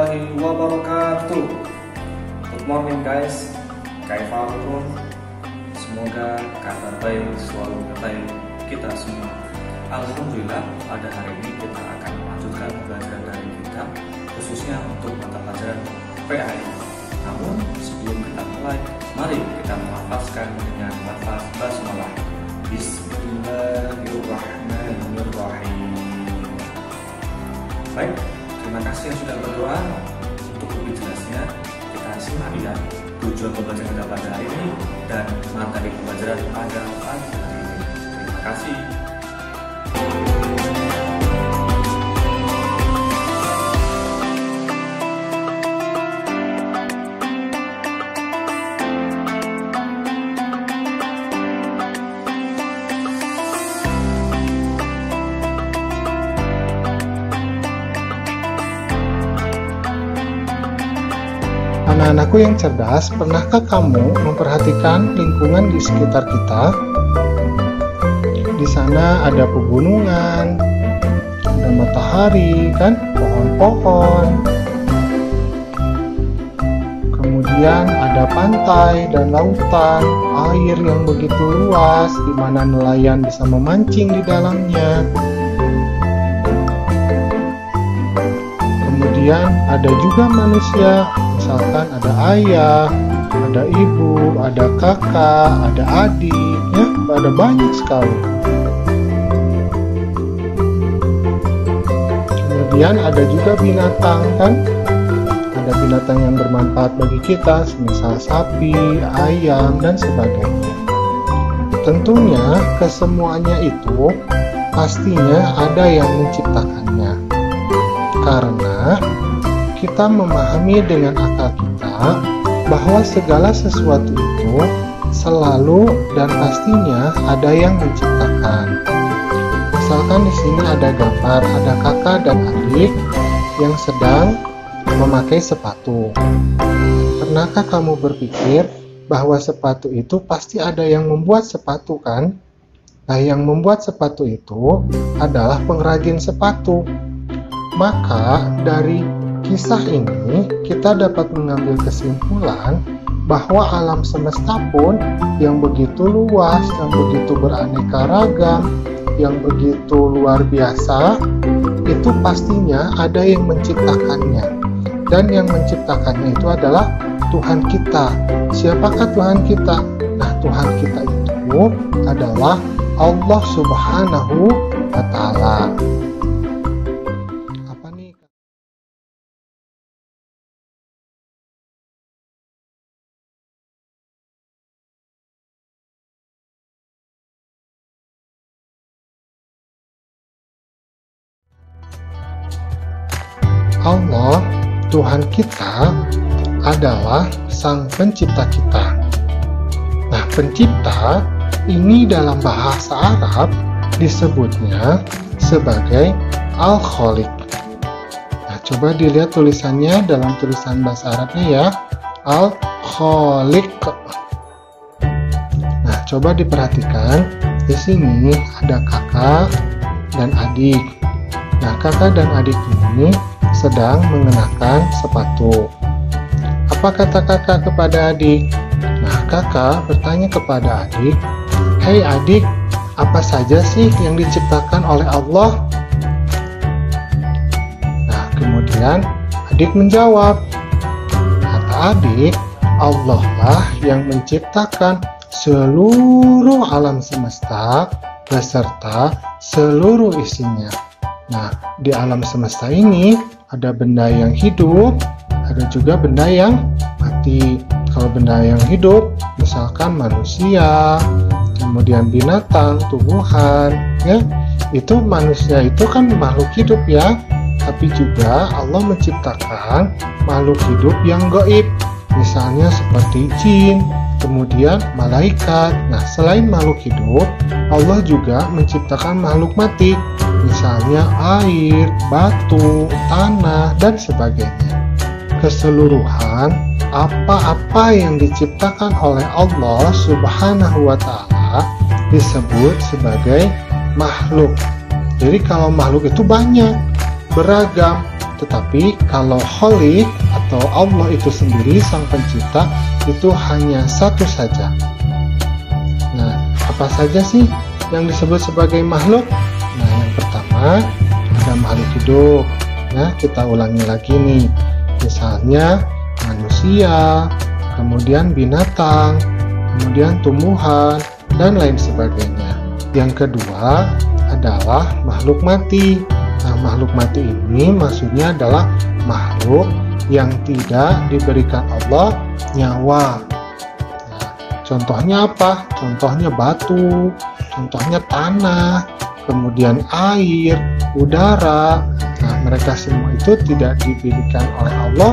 warahmatullahi wabarakatuh. Good morning guys, kaifakum. Semoga kabar baik selalu menyertai kita semua. Alhamdulillah, pada hari ini kita akan melanjutkan pembelajaran dari kita, khususnya untuk mata pelajaran PAI. Namun sebelum kita mulai, mari kita melafazkan dengan lafaz basmalah. Bismillahirrahmanirrahim. Baik, terima kasih yang sudah berdoa. Untuk lebih jelasnya, kita simak ya tujuan pembelajaran kita pada hari ini dan materi pembelajaran pada pagi hari ini. Terima kasih. Anak-anakku yang cerdas, pernahkah kamu memperhatikan lingkungan di sekitar kita? Di sana ada pegunungan, ada matahari, kan? Pohon-pohon. Kemudian ada pantai dan lautan, air yang begitu luas, di mana nelayan bisa memancing di dalamnya. Kemudian ada juga manusia, misalkan ada ayah, ada ibu, ada kakak, ada adik, ya, ada banyak sekali. Kemudian ada juga binatang, kan? Ada binatang yang bermanfaat bagi kita, misal sapi, ayam, dan sebagainya. Tentunya kesemuanya itu pastinya ada yang menciptakannya. Karena kita memahami dengan akal kita bahwa segala sesuatu itu selalu dan pastinya ada yang menciptakan. Misalkan di sini ada gambar, ada kakak dan adik yang sedang memakai sepatu. Pernahkah kamu berpikir bahwa sepatu itu pasti ada yang membuat sepatu, kan? Nah, yang membuat sepatu itu adalah pengrajin sepatu. Maka dari kisah ini kita dapat mengambil kesimpulan bahwa alam semesta pun yang begitu luas, yang begitu beraneka ragam, yang begitu luar biasa, itu pastinya ada yang menciptakannya. Dan yang menciptakannya itu adalah Tuhan kita. Siapakah Tuhan kita? Nah, Tuhan kita itu adalah Allah Subhanahu wa Ta'ala. Allah, Tuhan kita, adalah Sang Pencipta kita. Nah, pencipta ini dalam bahasa Arab disebutnya sebagai Al-Khaliq. Nah, coba dilihat tulisannya dalam tulisan bahasa Arabnya ya, Al-Khaliq. Nah, coba diperhatikan, di sini ada kakak dan adik. Nah, kakak dan adik ini sedang mengenakan sepatu. Apa kata kakak kepada adik? Nah, kakak bertanya kepada adik, "Hei adik, apa saja sih yang diciptakan oleh Allah?" Nah, kemudian adik menjawab. Kata adik, Allah lah yang menciptakan seluruh alam semesta beserta seluruh isinya. Nah, di alam semesta ini ada benda yang hidup, ada juga benda yang mati. Kalau benda yang hidup, misalkan manusia, kemudian binatang, tumbuhan, ya, itu manusia itu kan makhluk hidup ya. Tapi juga Allah menciptakan makhluk hidup yang gaib, misalnya seperti jin, kemudian malaikat. Nah, selain makhluk hidup, Allah juga menciptakan makhluk mati, misalnya air, batu, tanah, dan sebagainya. Keseluruhan apa-apa yang diciptakan oleh Allah Subhanahu wa Ta'ala disebut sebagai makhluk. Jadi kalau makhluk itu banyak, beragam, Tetapi kalau Khalik atau Allah itu sendiri, Sang Pencipta, itu hanya satu saja. Nah, apa saja sih yang disebut sebagai makhluk? Nah, yang pertama ada makhluk hidup. Nah, kita ulangi lagi nih. Misalnya manusia, kemudian binatang, kemudian tumbuhan, dan lain sebagainya. Yang kedua adalah makhluk mati. Nah, makhluk mati ini maksudnya adalah makhluk yang tidak diberikan Allah nyawa. Nah, contohnya apa? Contohnya batu, contohnya tanah, kemudian air, udara. Nah, mereka semua itu tidak diberikan oleh Allah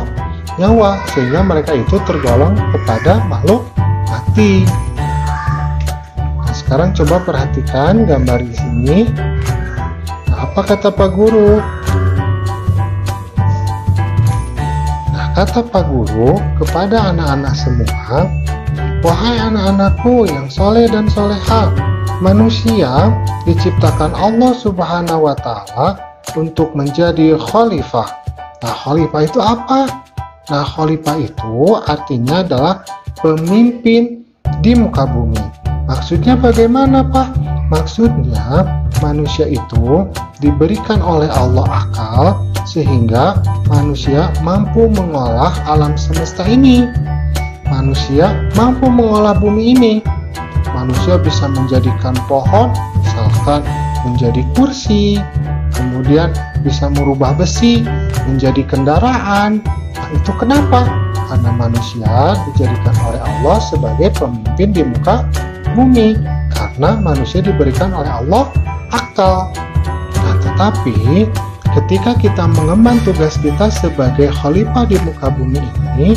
nyawa, sehingga mereka itu tergolong kepada makhluk mati. Nah, sekarang coba perhatikan gambar di sini. Nah, apa kata Pak Guru? Nah, kata Pak Guru kepada anak-anak semua, wahai anak-anakku yang soleh dan soleha, manusia diciptakan Allah Subhanahu wa Ta'ala untuk menjadi khalifah. Nah, khalifah itu apa? Nah, khalifah itu artinya adalah pemimpin di muka bumi. Maksudnya bagaimana, Pak? Maksudnya manusia itu diberikan oleh Allah akal sehingga manusia mampu mengolah alam semesta ini. Manusia mampu mengolah bumi ini. Manusia bisa menjadikan pohon, misalkan menjadi kursi, kemudian bisa merubah besi menjadi kendaraan. Nah, itu kenapa? Karena manusia dijadikan oleh Allah sebagai pemimpin di muka bumi. Karena manusia diberikan oleh Allah akal. Nah, tetapi ketika kita mengemban tugas kita sebagai khalifah di muka bumi ini,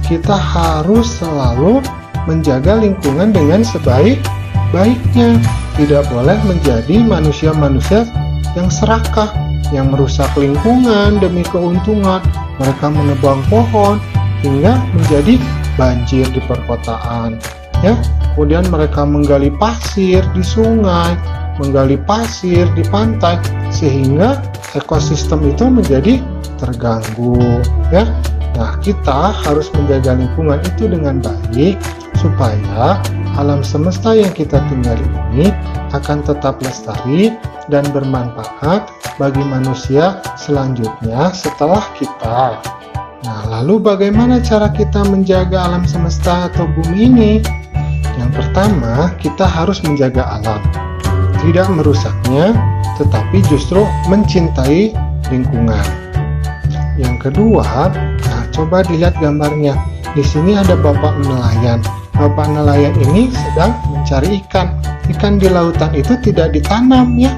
kita harus selalu menjaga lingkungan dengan sebaik-baiknya. Tidak boleh menjadi manusia-manusia yang serakah, yang merusak lingkungan demi keuntungan. Mereka menebang pohon hingga menjadi banjir di perkotaan. Ya, kemudian mereka menggali pasir di sungai, menggali pasir di pantai, sehingga ekosistem itu menjadi terganggu. Ya, nah kita harus menjaga lingkungan itu dengan baik supaya alam semesta yang kita tinggali ini akan tetap lestari dan bermanfaat bagi manusia selanjutnya setelah kita. Nah, lalu bagaimana cara kita menjaga alam semesta atau bumi ini? Yang pertama, kita harus menjaga alam, tidak merusaknya, tetapi justru mencintai lingkungan. Yang kedua, nah coba dilihat gambarnya. Di sini ada bapak nelayan. Bapak nelayan ini sedang mencari ikan. Ikan di lautan itu tidak ditanam ya,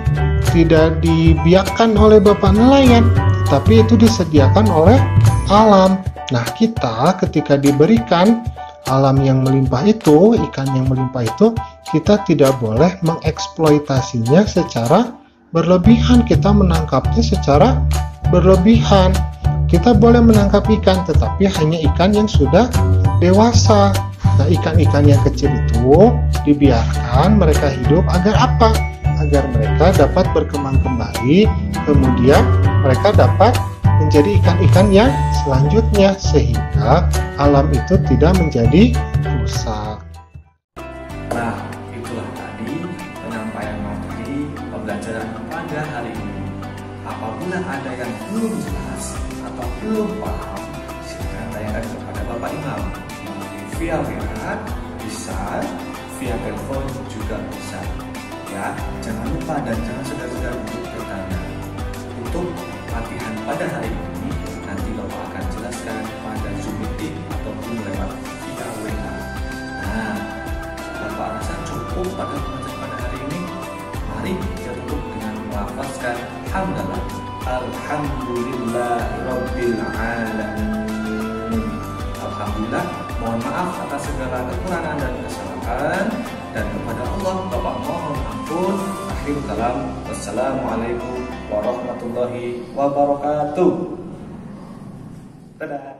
tidak dibiarkan oleh bapak nelayan, tapi itu disediakan oleh alam. Nah, kita ketika diberikan alam yang melimpah itu, ikan yang melimpah itu, kita tidak boleh mengeksploitasinya secara berlebihan. Kita menangkapnya secara berlebihan. Kita boleh menangkap ikan, tetapi hanya ikan yang sudah dewasa. Nah, ikan-ikan yang kecil itu dibiarkan mereka hidup agar apa? Agar mereka dapat berkembang kembali, kemudian mereka dapat menjadi ikan-ikan yang selanjutnya, sehingga alam itu tidak menjadi rusak. Nah, itulah tadi penyampaian materi pembelajaran pada hari ini. Apabila ada yang belum jelas atau belum paham, silakan tanyakan kepada Bapak Imam via WA, bisa via telepon juga bisa. Ya, jangan lupa dan jangan segan-segan untuk bertanya. Untuk latihan pada hari ini nanti Bapak akan jelaskan pada Zoom meeting ataupun lewat via WA. Nah, Bapak rasa cukup pada pembelajaran pada hari ini? Mari kita tutup dengan melafazkan hamdalah. Alhamdulillahirabbil alamin. Alhamdulillah, mohon maaf atas segala kekurangan dan kesalahan, dan kepada Allah Bapak mohon ampun. Akhir kalam, wassalamualaikum warahmatullahi wabarakatuh. Dadah.